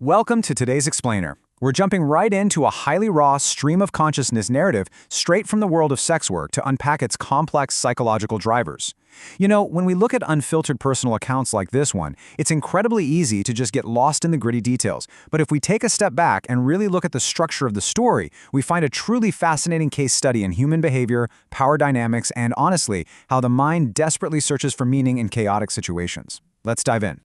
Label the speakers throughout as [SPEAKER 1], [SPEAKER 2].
[SPEAKER 1] Welcome to today's Explainer. We're jumping right into a highly raw stream of consciousness narrative straight from the world of sex work to unpack its complex psychological drivers. You know, when we look at unfiltered personal accounts like this one, it's incredibly easy to just get lost in the gritty details. But if we take a step back and really look at the structure of the story, we find a truly fascinating case study in human behavior, power dynamics, and honestly, how the mind desperately searches for meaning in chaotic situations. Let's dive in.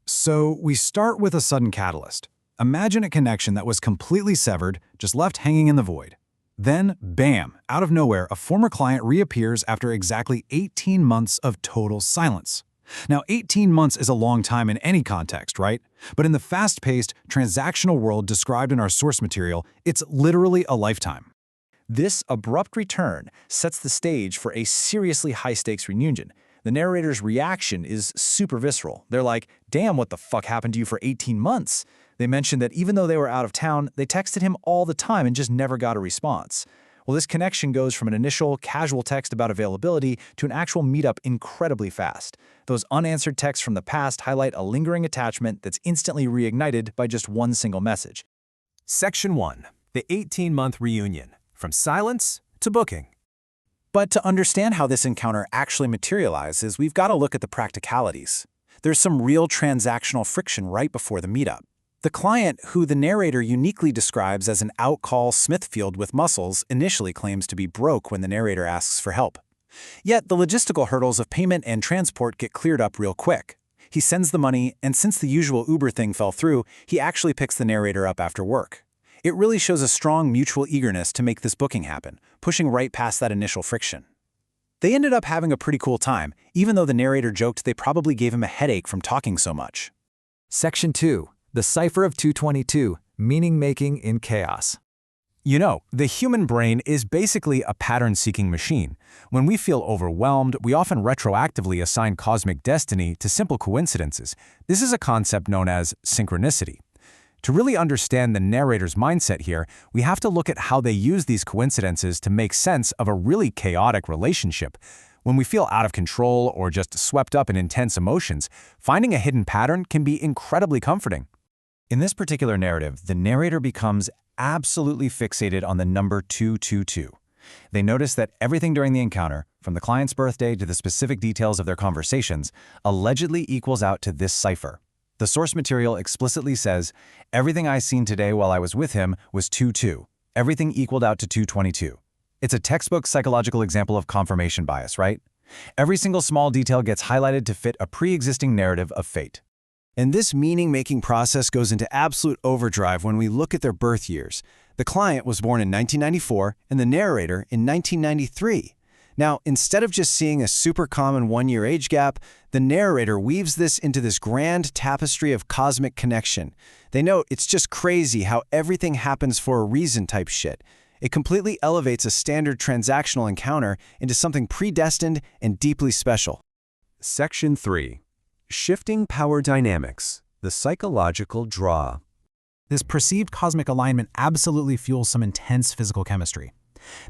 [SPEAKER 2] So we start with a sudden catalyst. Imagine a connection that was completely severed, just left hanging in the void. Then, bam, out of nowhere, a former client reappears after exactly 18 months of total silence. Now, 18 months is a long time in any context, right? But in the fast-paced, transactional world described in our source material, it's literally a lifetime.
[SPEAKER 3] This abrupt return sets the stage for a seriously high-stakes reunion. The narrator's reaction is super visceral. They're like, damn, what the fuck happened to you for 18 months? They mentioned that even though they were out of town, they texted him all the time and just never got a response. Well, this connection goes from an initial casual text about availability to an actual meetup incredibly fast. Those unanswered texts from the past highlight a lingering attachment that's instantly reignited by just one single message.
[SPEAKER 4] Section 1. The 18-month reunion. From silence to booking.
[SPEAKER 3] But to understand how this encounter actually materializes, we've got to look at the practicalities. There's some real transactional friction right before the meetup. The client, who the narrator uniquely describes as an out-call Smithfield with muscles, initially claims to be broke when the narrator asks for help. Yet the logistical hurdles of payment and transport get cleared up real quick. He sends the money, and since the usual Uber thing fell through, he actually picks the narrator up after work. It really shows a strong mutual eagerness to make this booking happen, pushing right past that initial friction. They ended up having a pretty cool time, even though the narrator joked they probably gave him a headache from talking so much.
[SPEAKER 5] Section 2. The Cipher of 222, Meaning-Making in Chaos.
[SPEAKER 4] You know, the human brain is basically a pattern-seeking machine. When we feel overwhelmed, we often retroactively assign cosmic destiny to simple coincidences. This is a concept known as synchronicity. To really understand the narrator's mindset here, we have to look at how they use these coincidences to make sense of a really chaotic relationship. When we feel out of control or just swept up in intense emotions, finding a hidden pattern can be incredibly comforting.
[SPEAKER 3] In this particular narrative, the narrator becomes absolutely fixated on the number 222. They notice that everything during the encounter, from the client's birthday to the specific details of their conversations, allegedly equals out to this cipher. The source material explicitly says, everything I seen today while I was with him was 22. Everything equaled out to 222. It's a textbook psychological example of confirmation bias, right? Every single small detail gets highlighted to fit a pre-existing narrative of fate. And this meaning-making process goes into absolute overdrive when we look at their birth years. The client was born in 1994 and the narrator in 1993. Now, instead of just seeing a super common one-year age gap, the narrator weaves this into this grand tapestry of cosmic connection. They note it's just crazy how everything happens for a reason type shit. It completely elevates a standard transactional encounter into something predestined and deeply special.
[SPEAKER 4] Section 3. Shifting power dynamics. The psychological draw.
[SPEAKER 2] This perceived cosmic alignment absolutely fuels some intense physical chemistry.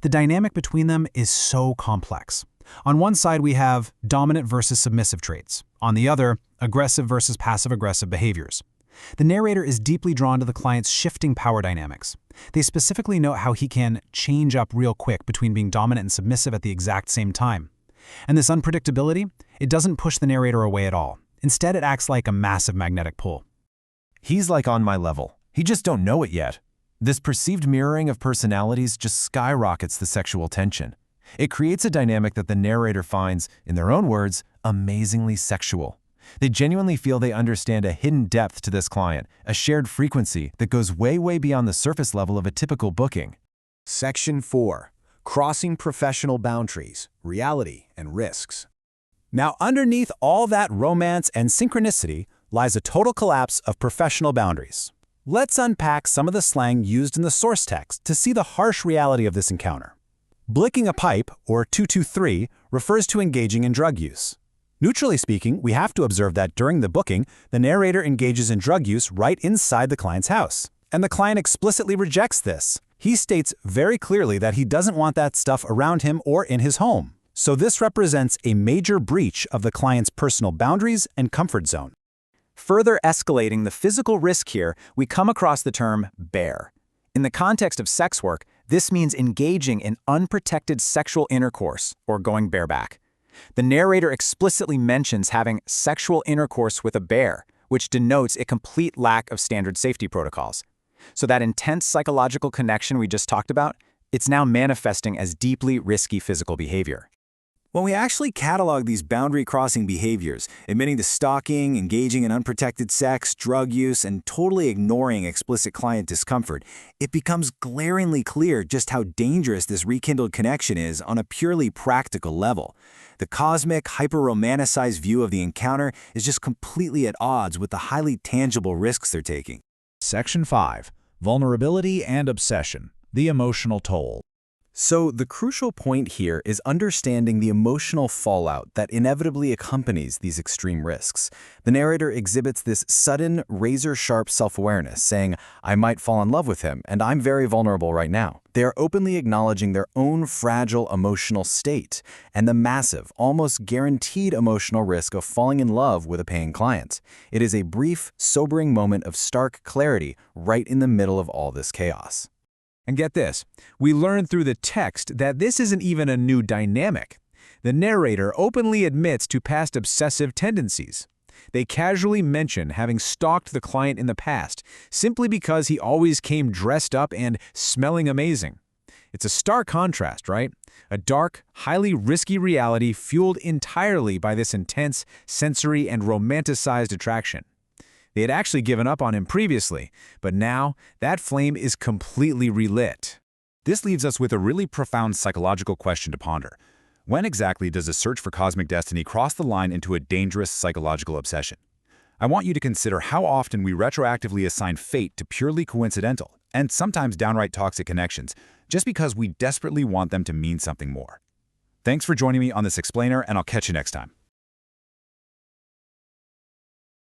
[SPEAKER 2] The dynamic between them is so complex. On one side, we have dominant versus submissive traits. On the other, aggressive versus passive-aggressive behaviors. The narrator is deeply drawn to the client's shifting power dynamics. They specifically note how he can change up real quick between being dominant and submissive at the exact same time. And this unpredictability, it doesn't push the narrator away at all. Instead, it acts like a massive magnetic pull.
[SPEAKER 3] He's like on my level. He just don't know it yet. This perceived mirroring of personalities just skyrockets the sexual tension. It creates a dynamic that the narrator finds, in their own words, amazingly sexual. They genuinely feel they understand a hidden depth to this client, a shared frequency that goes way, way beyond the surface level of a typical booking.
[SPEAKER 6] Section 4. Crossing Professional Boundaries, Reality and Risks.
[SPEAKER 3] Now, underneath all that romance and synchronicity lies a total collapse of professional boundaries. Let's unpack some of the slang used in the source text to see the harsh reality of this encounter. Blicking a pipe, or 223, refers to engaging in drug use. Neutrally speaking, we have to observe that during the booking, the narrator engages in drug use right inside the client's house. And the client explicitly rejects this. He states very clearly that he doesn't want that stuff around him or in his home. So this represents a major breach of the client's personal boundaries and comfort zone.
[SPEAKER 1] Further escalating the physical risk here, we come across the term bare. In the context of sex work, this means engaging in unprotected sexual intercourse or going bareback. The narrator explicitly mentions having sexual intercourse with a bear, which denotes a complete lack of standard safety protocols. So that intense psychological connection we just talked about, it's now manifesting as deeply risky physical behavior.
[SPEAKER 3] When we actually catalog these boundary-crossing behaviors, admitting to stalking, engaging in unprotected sex, drug use, and totally ignoring explicit client discomfort, it becomes glaringly clear just how dangerous this rekindled connection is on a purely practical level. The cosmic, hyper-romanticized view of the encounter is just completely at odds with the highly tangible risks they're taking.
[SPEAKER 4] Section 5. Vulnerability and Obsession. The Emotional Toll.
[SPEAKER 6] So the crucial point here is understanding the emotional fallout that inevitably accompanies these extreme risks. The narrator exhibits this sudden, razor-sharp self-awareness, saying, I might fall in love with him, and I'm very vulnerable right now. They are openly acknowledging their own fragile emotional state and the massive, almost guaranteed emotional risk of falling in love with a paying client. It is a brief, sobering moment of stark clarity right in the middle of all this chaos.
[SPEAKER 4] And get this, we learn through the text that this isn't even a new dynamic. The narrator openly admits to past obsessive tendencies. They casually mention having stalked the client in the past, simply because he always came dressed up and smelling amazing. It's a stark contrast, right? A dark, highly risky reality fueled entirely by this intense, sensory, and romanticized attraction. They had actually given up on him previously, but now that flame is completely relit.
[SPEAKER 3] This leaves us with a really profound psychological question to ponder. When exactly does a search for cosmic destiny cross the line into a dangerous psychological obsession? I want you to consider how often we retroactively assign fate to purely coincidental, and sometimes downright toxic connections, just because we desperately want them to mean something more. Thanks for joining me on this explainer, and I'll catch you next time.